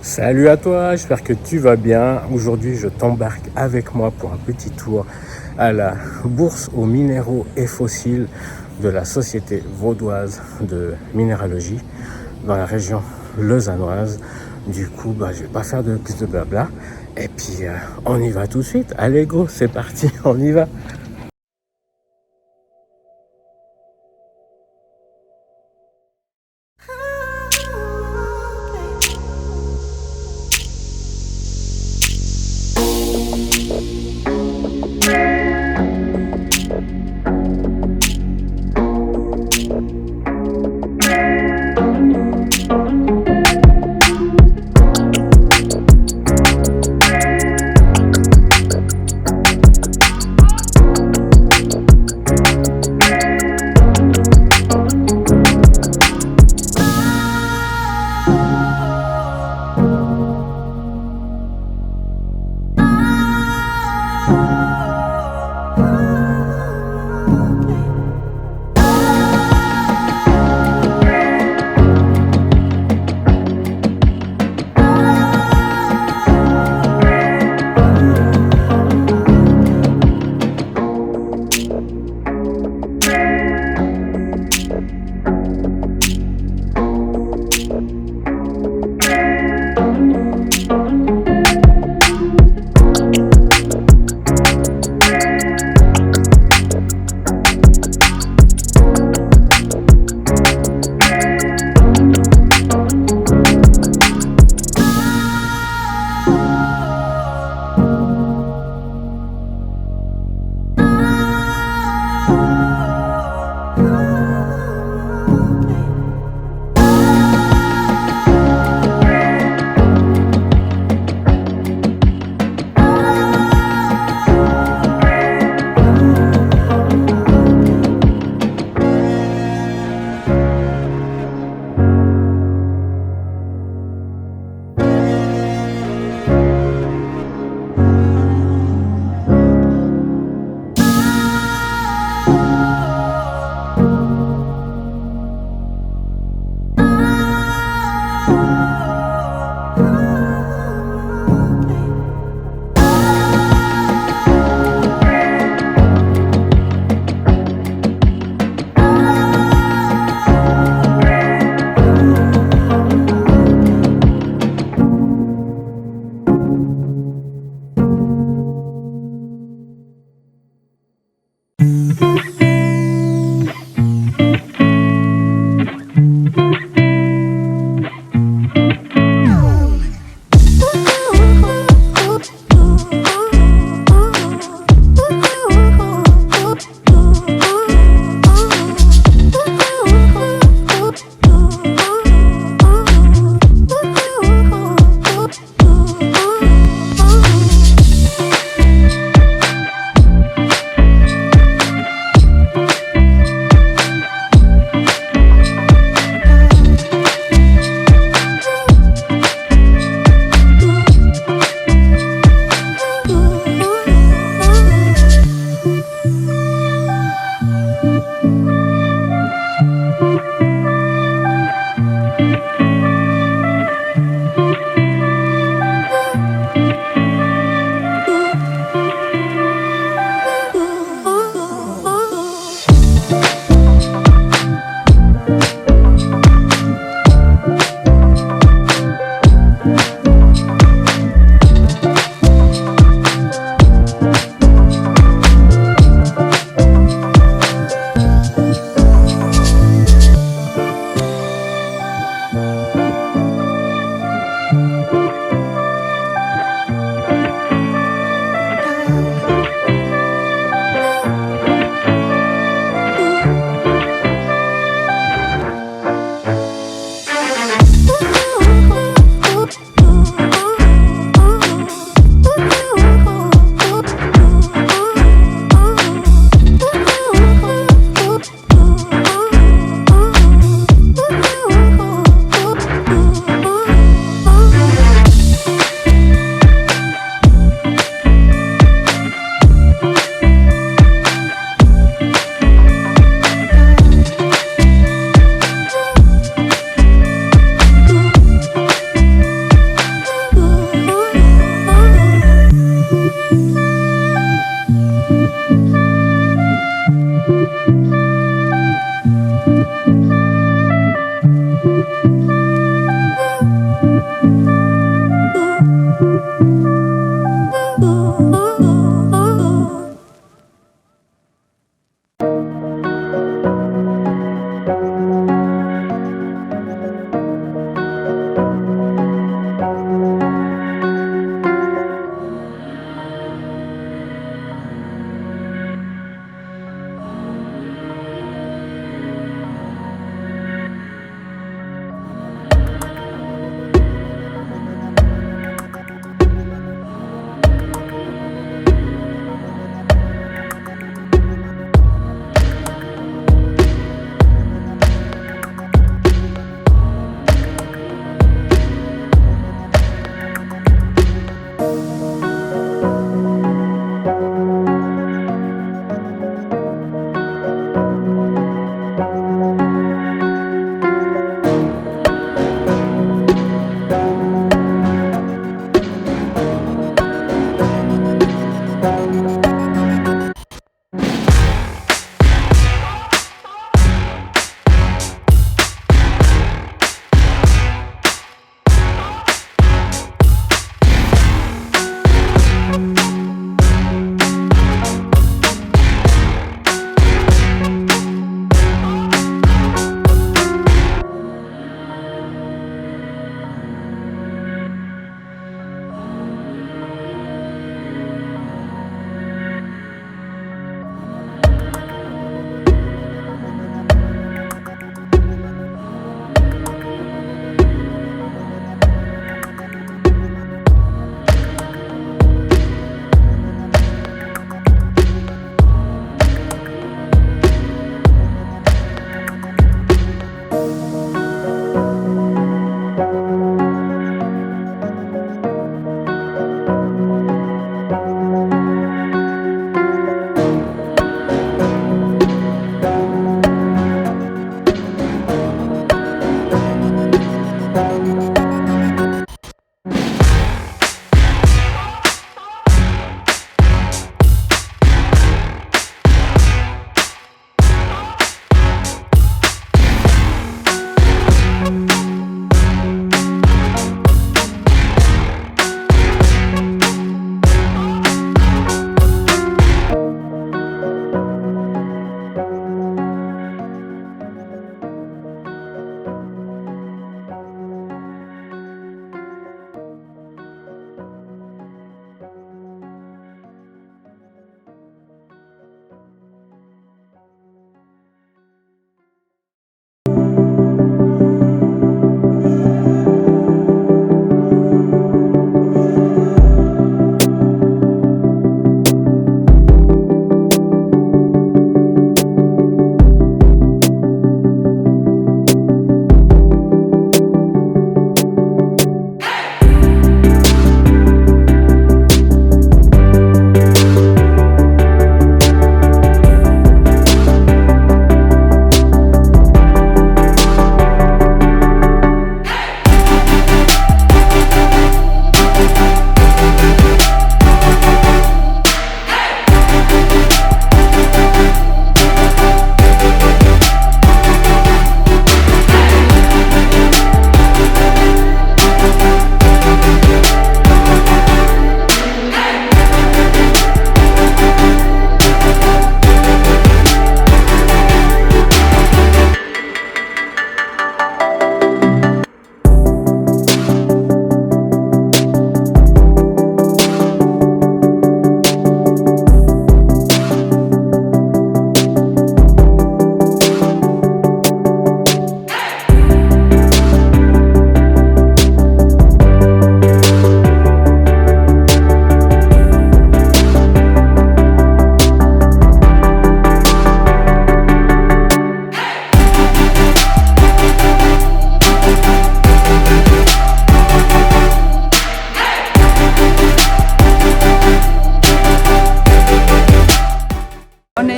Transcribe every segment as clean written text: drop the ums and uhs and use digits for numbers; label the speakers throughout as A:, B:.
A: Salut à toi, j'espère que tu vas bien. Aujourd'hui, je t'embarque avec moi pour un petit tour à la bourse aux minéraux et fossiles de la Société vaudoise de minéralogie dans la région lausannoise. Du coup, je vais pas faire de plus de blabla. Et puis, on y va tout de suite. Allez, go, c'est parti, on y va.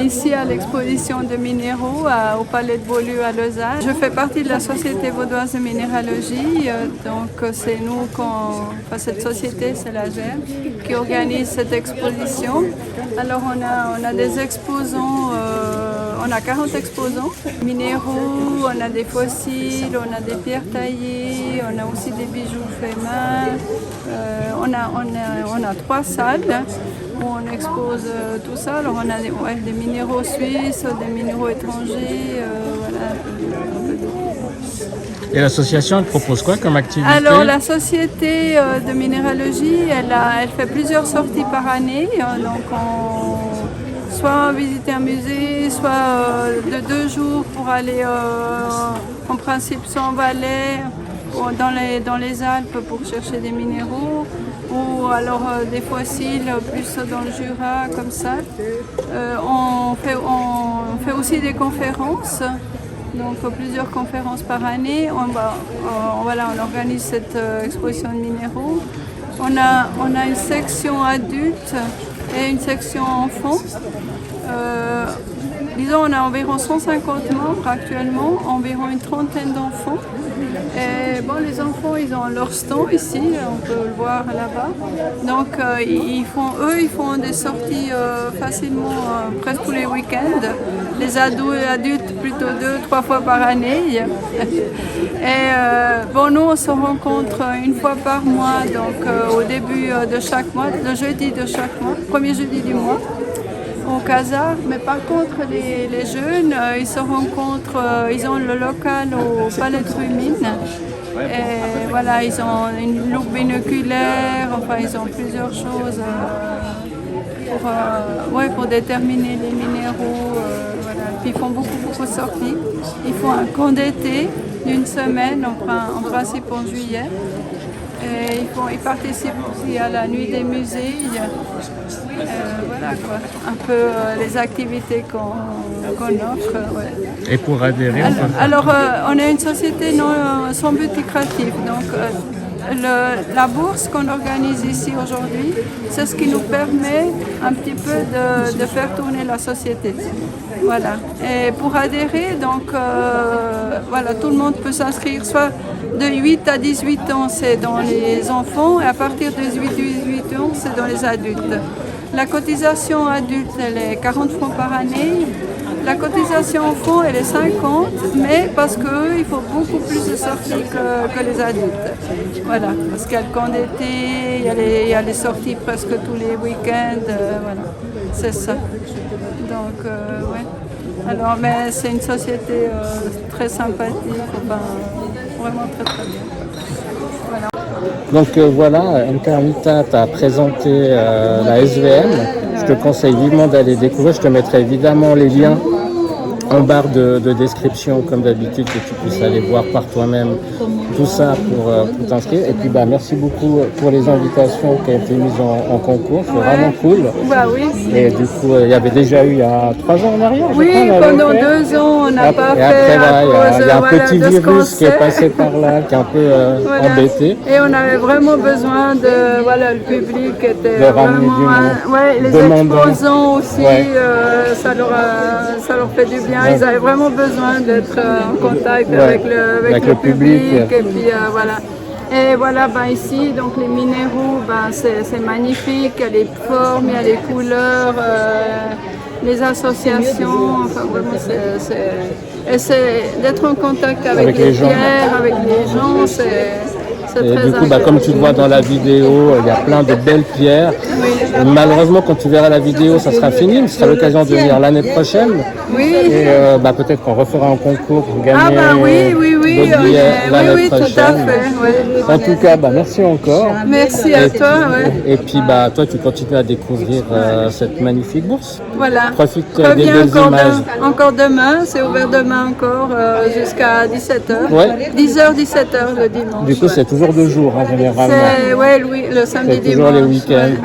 B: ici à l'exposition de minéraux au Palais de Beaulieu à Lausanne. Je fais partie de la Société vaudoise de minéralogie, donc c'est nous, cette société, c'est la GEM, qui organise cette exposition. Alors on a des exposants, on a 40 exposants, minéraux, on a des fossiles, on a des pierres taillées, on a aussi des bijoux faits main. On a 3 salles où on expose tout ça. Alors on a des minéraux suisses, des minéraux étrangers, voilà.
A: Et l'association, elle propose quoi comme activité?
B: Alors la société de minéralogie, elle fait plusieurs sorties par année. Donc soit visiter un musée, soit de 2 jours pour aller en principe soit en Valais, dans les Alpes pour chercher des minéraux, ou alors des fossiles plus dans le Jura, comme ça. On fait aussi des conférences, donc plusieurs conférences par année. On organise cette exposition de minéraux. On a une section adulte et une section enfants. Disons, on a environ 150 membres actuellement, environ une trentaine d'enfants. Et bon, les enfants, ils ont leur stand ici, on peut le voir là-bas. Donc, ils font des sorties facilement, presque tous les week-ends. Les adultes, plutôt 2-3 fois par année. Et bon, nous, on se rencontre une fois par mois, donc au début de chaque mois, le jeudi de chaque mois, premier jeudi du mois, au Casar. Mais par contre, les jeunes, ils se rencontrent, ils ont le local au Palais de Rumine. Et voilà, ils ont une loupe binoculaire, enfin, ils ont plusieurs choses pour déterminer les minéraux. Voilà. Puis ils font beaucoup de sorties. Ils font un camp d'été d'une semaine, en principe en juillet. Et ils participent aussi à la nuit des musées. Voilà quoi, un peu les activités qu'on offre. Ouais.
A: Et pour adhérer,
B: on est une société sans but lucratif. Donc la bourse qu'on organise ici aujourd'hui, c'est ce qui nous permet un petit peu de faire tourner la société. Voilà. Et pour adhérer, donc voilà, tout le monde peut s'inscrire, soit de 8 à 18 ans, c'est dans les enfants, et à partir de 18 ans, c'est dans les adultes. La cotisation adulte, elle est 40 francs par année. La cotisation enfant, elle est 50, mais parce qu'eux, il faut beaucoup plus de sorties que les adultes. Voilà, parce qu'il y a le camp d'été, il y a les sorties presque tous les week-ends, voilà, c'est ça. Donc, ouais. Alors, mais c'est une société très sympathique, enfin, vraiment très bien. Voilà.
A: Donc voilà, Anita t'a présenté la SVM. Je te conseille vivement d'aller découvrir. Je te mettrai évidemment les liens en barre de description, comme d'habitude, que tu puisses aller voir par toi-même tout ça pour t'inscrire. Et puis merci beaucoup pour les invitations qui ont été mises en concours, c'est vraiment cool.
B: Bah oui.
A: Et du coup, il y avait déjà eu il y a 3 ans en arrière.
B: Oui, pendant 2 ans, on n'a pas fait.
A: Après, il y a un petit
B: de
A: virus qui est passé par là, qui est un peu embêté.
B: Et on avait vraiment besoin le public était
A: de ramener du monde.
B: Les exposants aussi, ça leur fait du bien. Ils avaient vraiment besoin d'être en contact avec le public. Et puis voilà. Et voilà, ici, donc les minéraux, c'est magnifique. Il y a les formes, il y a les couleurs, les associations. Enfin, vraiment, c'est d'être en contact avec les pierres, avec les gens.
A: Et du coup, comme tu le vois dans la vidéo, il y a plein de belles pierres. Oui. Malheureusement, quand tu verras la vidéo, ça sera fini, mais ce sera l'occasion de venir l'année prochaine.
B: Oui.
A: Et peut-être qu'on refera un concours pour gagner
B: oui,
A: l'année prochaine.
B: Tout à fait.
A: En tout cas, merci encore.
B: Merci à toi.
A: Et puis, toi, tu continues à découvrir cette magnifique bourse.
B: Voilà.
A: Profite des belles images.
B: Encore demain, c'est ouvert demain encore jusqu'à 17h.
A: Ouais.
B: 10h, 17h le dimanche.
A: Du coup, c'est toujours 2 jours, généralement.
B: Le samedi,
A: c'est toujours les week-ends.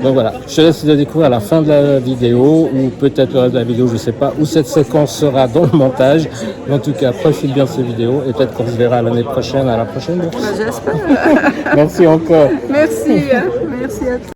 A: Donc voilà, je te laisse découvrir à la fin de la vidéo, ou peut-être le reste de la vidéo, je ne sais pas, où cette séquence sera dans le montage. Mais en tout cas, profite bien de ces vidéos, et peut-être qu'on se verra l'année prochaine, à la prochaine bourse.
B: J'espère.
A: Merci encore.
B: Merci, merci à toi.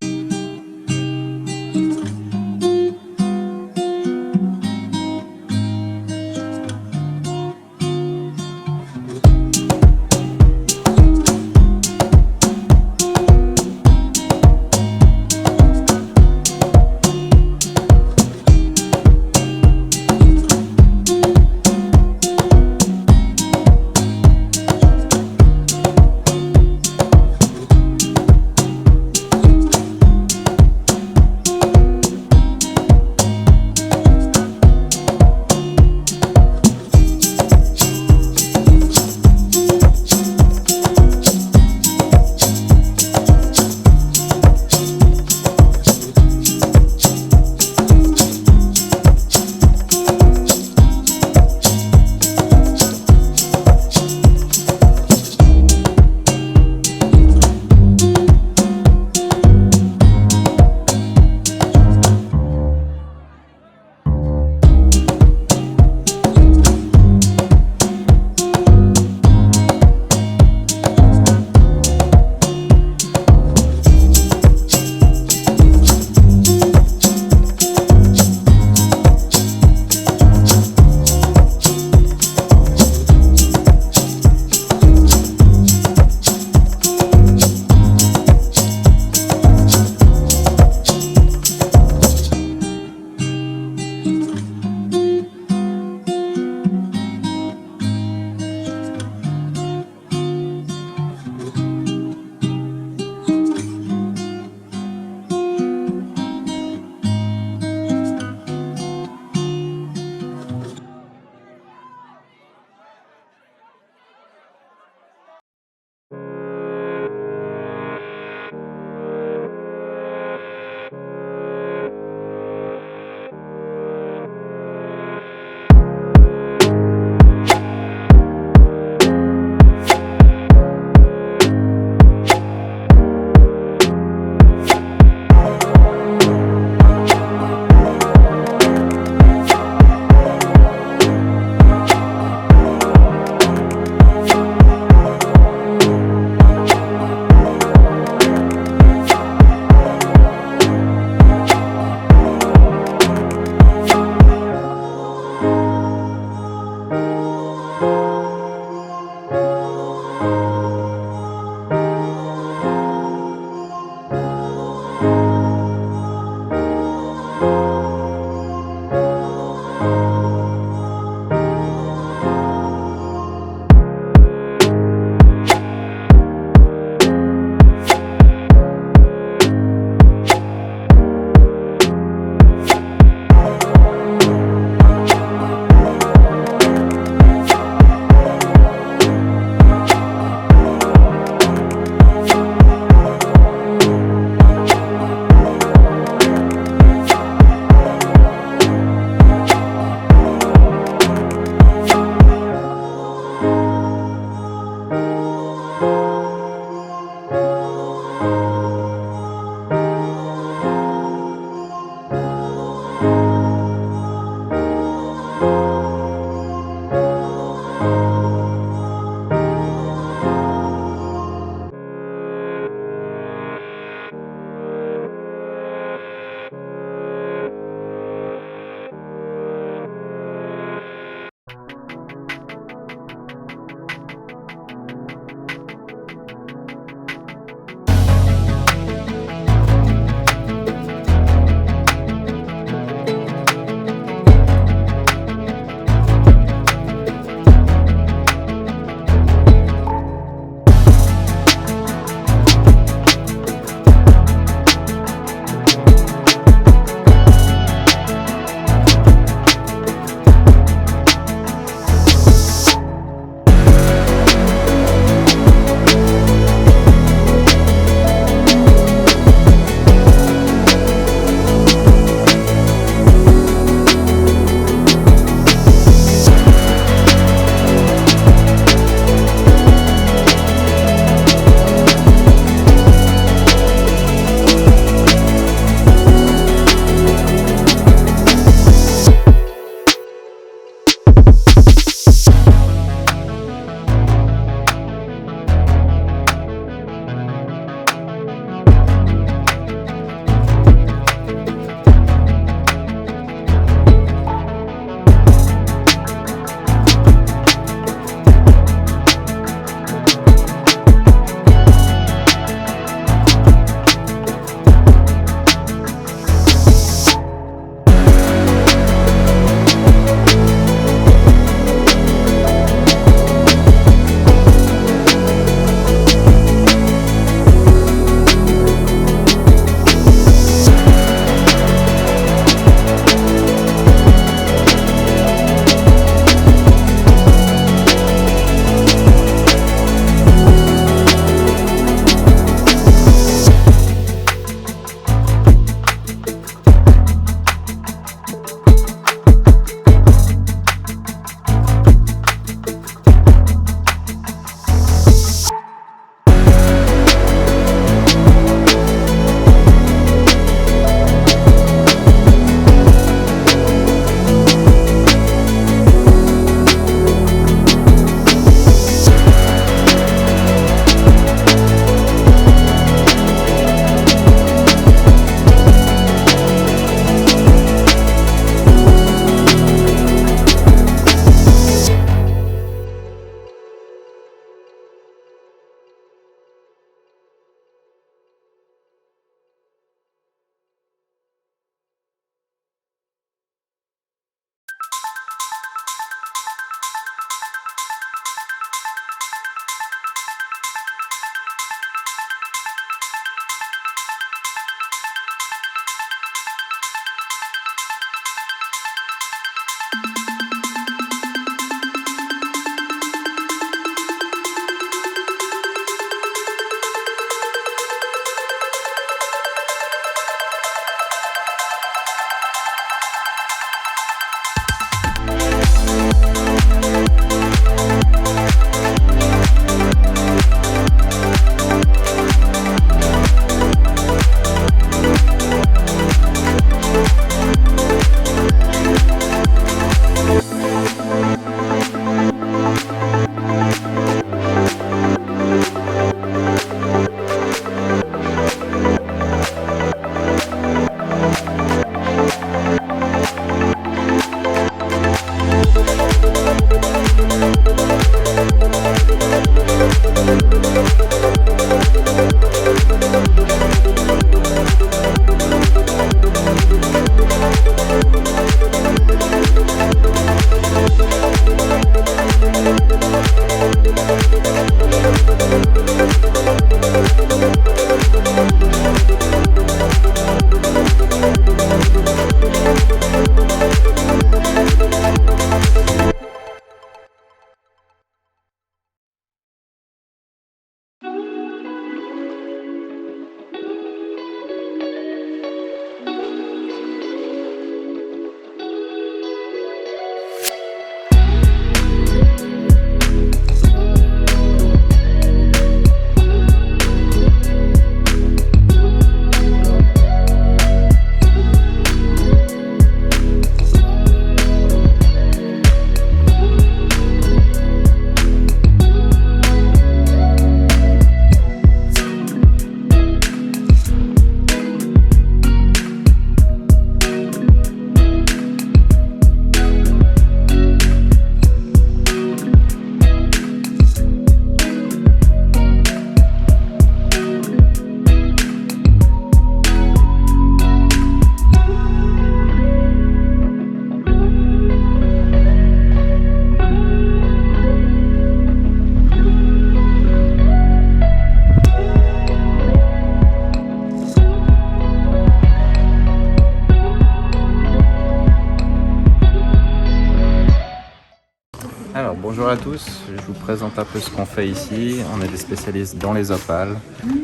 C: Bonjour à tous, je vous présente un peu ce qu'on fait ici. On est des spécialistes dans les opales.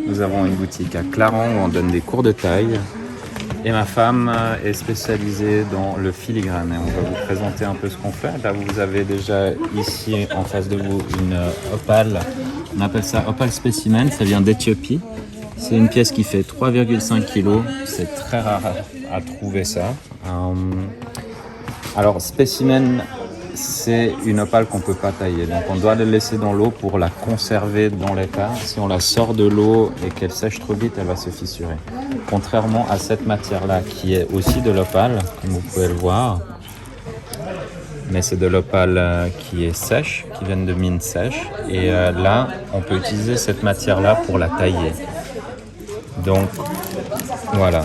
C: Nous avons une boutique à Clarens où on donne des cours de taille. Et ma femme est spécialisée dans le filigrane. Et on va vous présenter un peu ce qu'on fait. Là, vous avez déjà ici en face de vous une opale. On appelle ça opale spécimen, ça vient d'Éthiopie. C'est une pièce qui fait 3,5 kg. C'est très rare à trouver ça. Alors, spécimen, c'est une opale qu'on ne peut pas tailler. Donc, on doit la laisser dans l'eau pour la conserver dans l'état. Si on la sort de l'eau et qu'elle sèche trop vite, elle va se fissurer. Contrairement à cette matière-là, qui est aussi de l'opale, comme vous pouvez le voir. Mais c'est de l'opale qui est sèche, qui vient de mines sèches. Et là, on peut utiliser cette matière-là pour la tailler. Donc, voilà.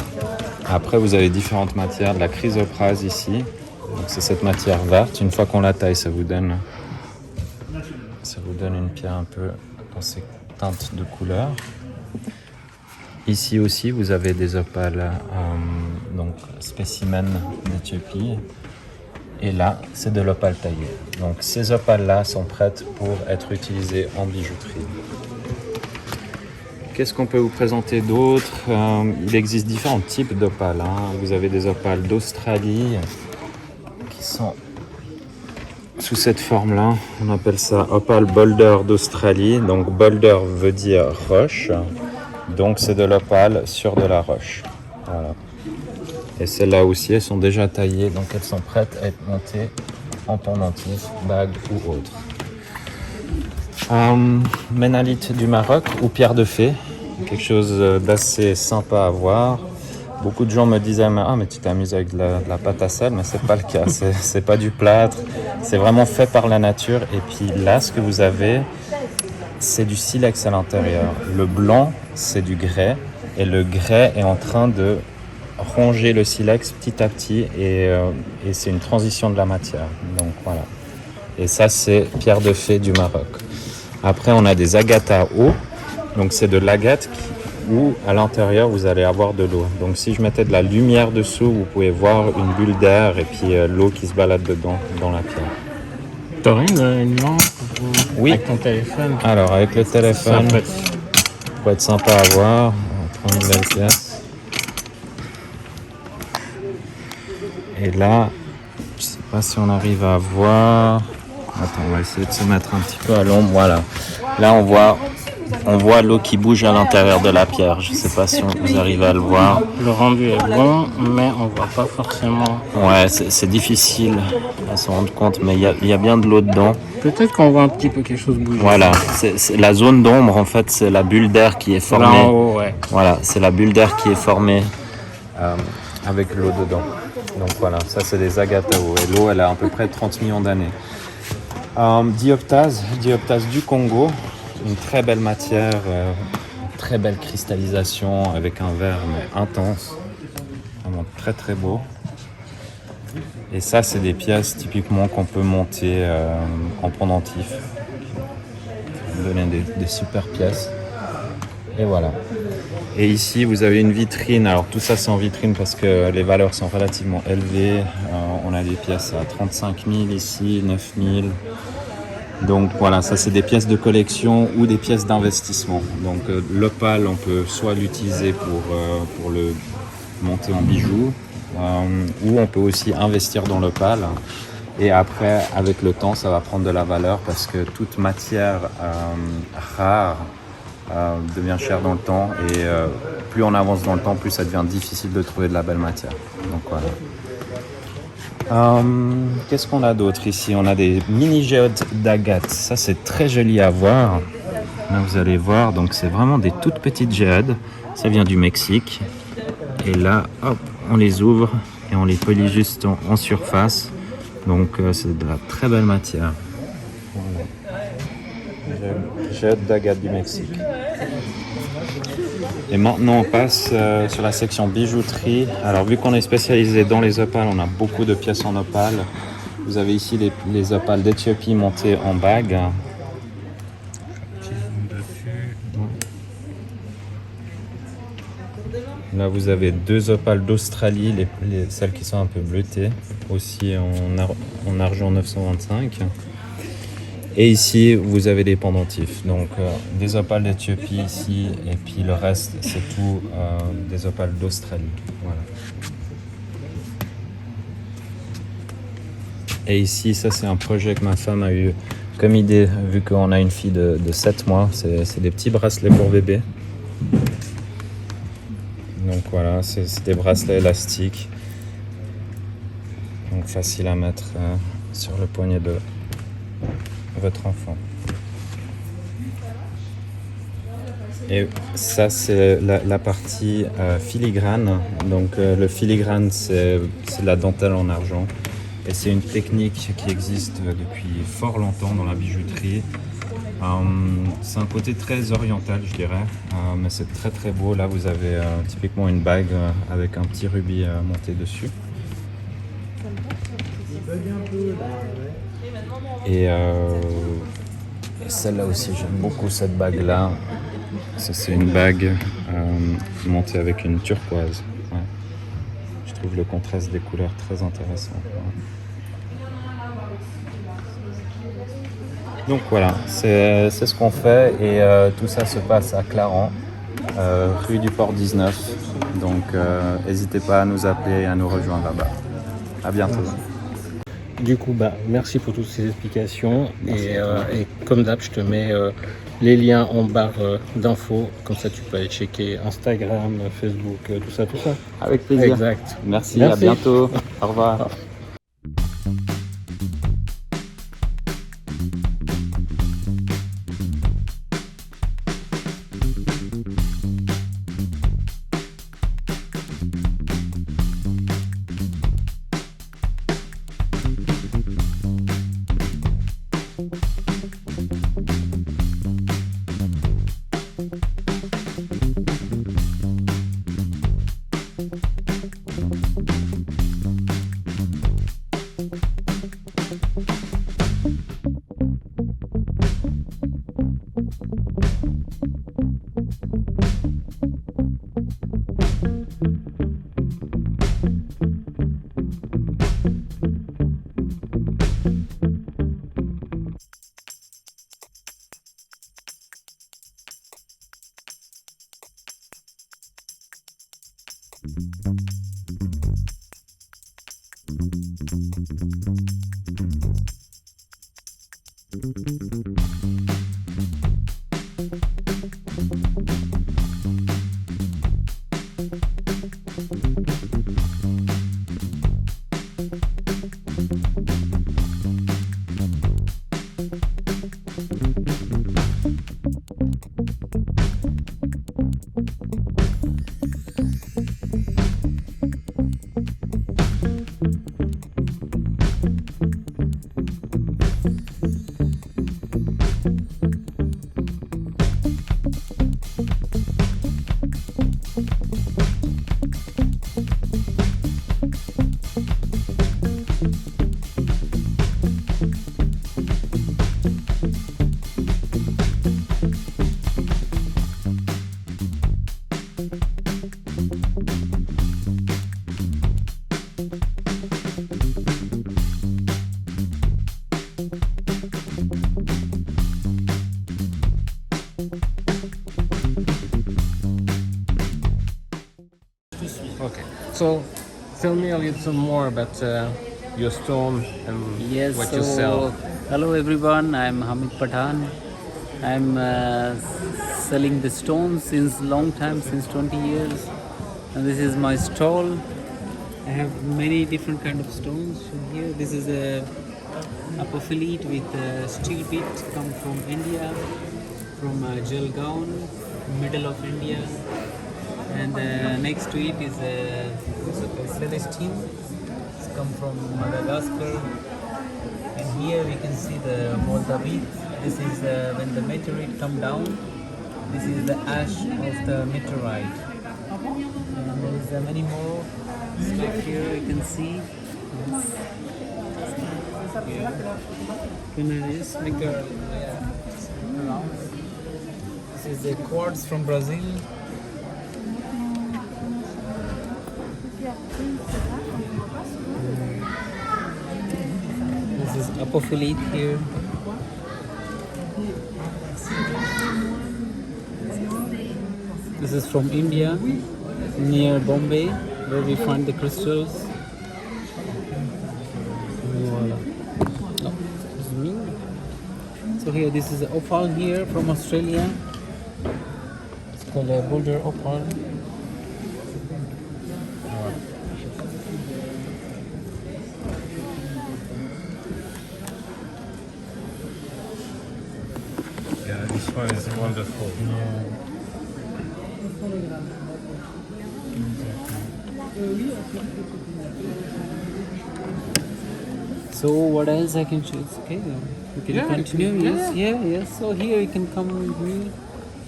C: Après, vous avez différentes matières, de la chrysoprase ici. Donc c'est cette matière verte. Une fois qu'on la taille, ça vous donne une pierre un peu dans ces teintes de couleurs. Ici aussi, vous avez des opales donc spécimen d'Éthiopie. Et là, c'est de l'opale taillée. Donc ces opales-là sont prêtes pour être utilisées en bijouterie. Qu'est-ce qu'on peut vous présenter d'autre? Il existe différents types d'opales. Vous avez des opales d'Australie sont sous cette forme-là. On appelle ça opale boulder d'Australie. Donc boulder veut dire roche. Donc c'est de l'opale sur de la roche. Voilà. Et celles-là aussi, elles sont déjà taillées. Donc elles sont prêtes à être montées en pendentif, bague ou autre. Ménalite du Maroc ou pierre de fée. Quelque chose d'assez sympa à voir. Beaucoup de gens me disaient mais tu t'amuses avec de la pâte à sel, mais c'est pas le cas, c'est pas du plâtre, c'est vraiment fait par la nature. Et puis là, ce que vous avez, c'est du silex à l'intérieur. Le blanc, c'est du grès, et le grès est en train de ronger le silex petit à petit, et c'est une transition de la matière. Donc voilà. Et ça, c'est pierre de fée du Maroc. Après, on a des agates à eau, donc c'est de l'agate où à l'intérieur vous allez avoir de l'eau. Donc si je mettais de la lumière dessous, vous pouvez voir une bulle d'air et puis l'eau qui se balade dedans dans la pierre.
A: T'aurais une lampe
C: Oui.
A: Avec ton téléphone?
C: Alors avec le téléphone, ça peut être sympa à voir. On prend une belle pièce. Et là, je sais pas si on arrive à voir. Attends, on va essayer de se mettre un petit peu à l'ombre. Voilà. Là on voit l'eau qui bouge à l'intérieur de la pierre. Je ne sais pas si vous arrivez à le voir.
A: Le rendu est bon, mais on ne voit pas forcément.
C: Ouais, c'est difficile à se rendre compte, mais il y a bien de l'eau dedans.
A: Peut-être qu'on voit un petit peu quelque chose bouger.
C: Voilà, c'est la zone d'ombre, en fait, c'est la bulle d'air qui est formée.
A: Là en haut, ouais.
C: Voilà, c'est la bulle d'air qui est formée avec l'eau dedans. Donc voilà, ça c'est des agates à eau. Et l'eau, elle a à peu près 30 millions d'années. Dioptase du Congo. Une très belle matière, très belle cristallisation avec un vert mais intense, vraiment très très beau. Et ça, c'est des pièces typiquement qu'on peut monter en pendentif, donner des super pièces. Et voilà. Et ici, vous avez une vitrine. Alors tout ça, c'est en vitrine parce que les valeurs sont relativement élevées. On a des pièces à 35 000 ici, 9 000. Donc voilà, ça c'est des pièces de collection ou des pièces d'investissement. Donc l'opale, on peut soit l'utiliser pour le monter en bijoux, ou on peut aussi investir dans l'opale. Et après, avec le temps, ça va prendre de la valeur parce que toute matière rare devient chère dans le temps. Et plus on avance dans le temps, plus ça devient difficile de trouver de la belle matière. Donc voilà. Qu'est-ce qu'on a d'autre ici? On a des mini géodes d'agate. Ça c'est très joli à voir. Là vous allez voir, donc c'est vraiment des toutes petites géodes. Ça vient du Mexique. Et là, hop, on les ouvre et on les polit juste en surface. Donc c'est de la très belle matière. Voilà. Géodes d'agate du Mexique. Et maintenant on passe sur la section bijouterie. Alors vu qu'on est spécialisé dans les opales, on a beaucoup de pièces en opale. Vous avez ici les opales d'Éthiopie montées en bague. Là vous avez deux opales d'Australie, celles qui sont un peu bleutées, aussi en argent 925. Et ici, vous avez des pendentifs. Donc, des opales d'Éthiopie ici, et puis le reste, c'est tout des opales d'Australie. Voilà. Et ici, ça, c'est un projet que ma femme a eu comme idée, vu qu'on a une fille de 7 mois. C'est des petits bracelets pour bébé. Donc voilà, c'est des bracelets élastiques. Donc facile à mettre sur le poignet de votre enfant. Et ça, c'est la partie filigrane. Donc le filigrane, c'est de la dentelle en argent. Et c'est une technique qui existe depuis fort longtemps dans la bijouterie. C'est un côté très oriental, je dirais, mais c'est très très beau. Là, vous avez typiquement une bague avec un petit rubis monté dessus. Et celle-là aussi, j'aime beaucoup cette bague-là. C'est une bague montée avec une turquoise. Ouais. Je trouve le contraste des couleurs très intéressant. Ouais. Donc voilà, c'est ce qu'on fait et tout ça se passe à Clarens, rue du Port 19. Donc n'hésitez pas à nous appeler et à nous rejoindre là-bas. À bientôt.
A: Du coup, merci pour toutes ces explications. Et comme d'hab, je te mets les liens en barre d'infos. Comme ça, tu peux aller checker Instagram, Facebook, tout ça.
C: Avec plaisir.
A: Exact.
C: Merci. À bientôt. Au revoir.
A: Okay, so tell me a little more about your stone and what you sell.
D: Hello everyone, I'm Hamid Pathan. I'm selling the stones since long time, since 20 years. And this is my stall. I have many different kind of stones here. This is a apophyllite with a steel bit, come from India, from Jalgaon, middle of India. And next to it is a Celestine. It's come from Madagascar. And here we can see the Moldavite. This is when the meteorite come down. This is the ash of the meteorite. And there is many more stuff here you can see. Can I just make a around? This is the quartz from Brazil. This is apophyllite here. This is from India, near Bombay, where we find the crystals. Voila. Oh, excuse me. So here, this is the opal here from Australia. It's called a boulder opal.
A: Yeah, this one is wonderful.
D: So what else I can show? It's okay. We can continue. Yes. So here you can come with me.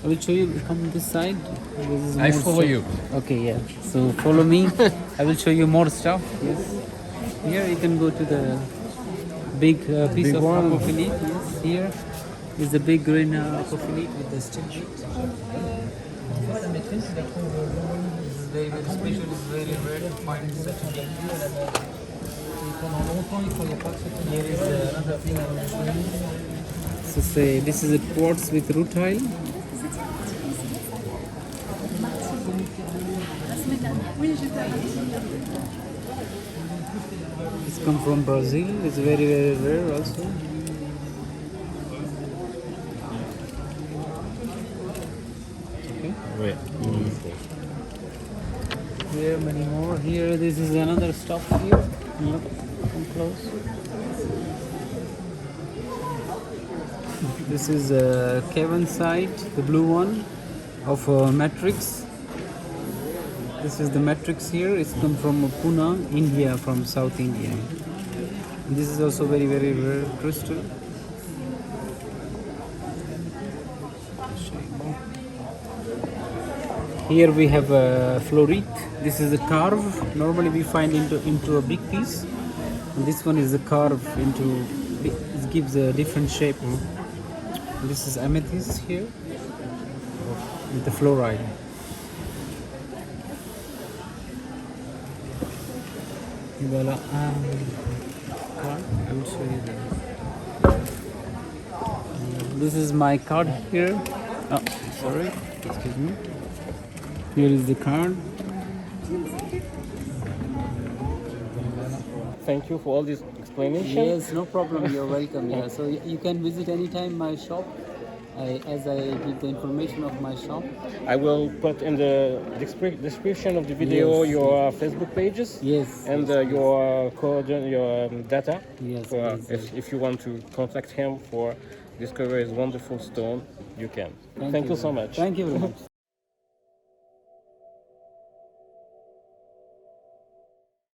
D: I will show you. Come this side. This is
A: I
D: more
A: follow
D: stuff.
A: you.
D: Okay, yeah. So follow me. I will show you more stuff. Yes. Here you can go to the big piece
A: Big
D: of
A: one.
D: apophyllite. Yes. Here is the big green apophyllite with the stick. This is very special. It's very rare to find such a big piece. Here is another thing I will show you. So say this is a quartz with rutile. It's come from Brazil. It's very rare also. Okay.
A: Ouais.
D: Here many more. Here this is another stuff here. Look, come close. This is a Kevinite, the blue one of Matrix. This is the Matrix here. It's come from Pune, India, from South India. And this is also very rare crystal. Here we have a fluorite. This is a carve. Normally we find into a big piece. And this one is a carve into. It gives a different shape. This is amethyst here with the fluoride. Voila. Card. I will show you that. This is my card here. Oh, sorry. Excuse me. Here is the card.
A: Thank you for all this explanation.
D: Yes, no problem. You're welcome. Yeah, so you can visit anytime my shop. As I give the information of my shop.
A: I will put in the description of the video
D: Yes,
A: your Facebook pages.
D: Yes.
A: And your coordinate, your data.
D: Yes,
A: For,
D: please,
A: if you want to contact him for discover his wonderful stone, you can. Thank you so much.
D: Thank you very much.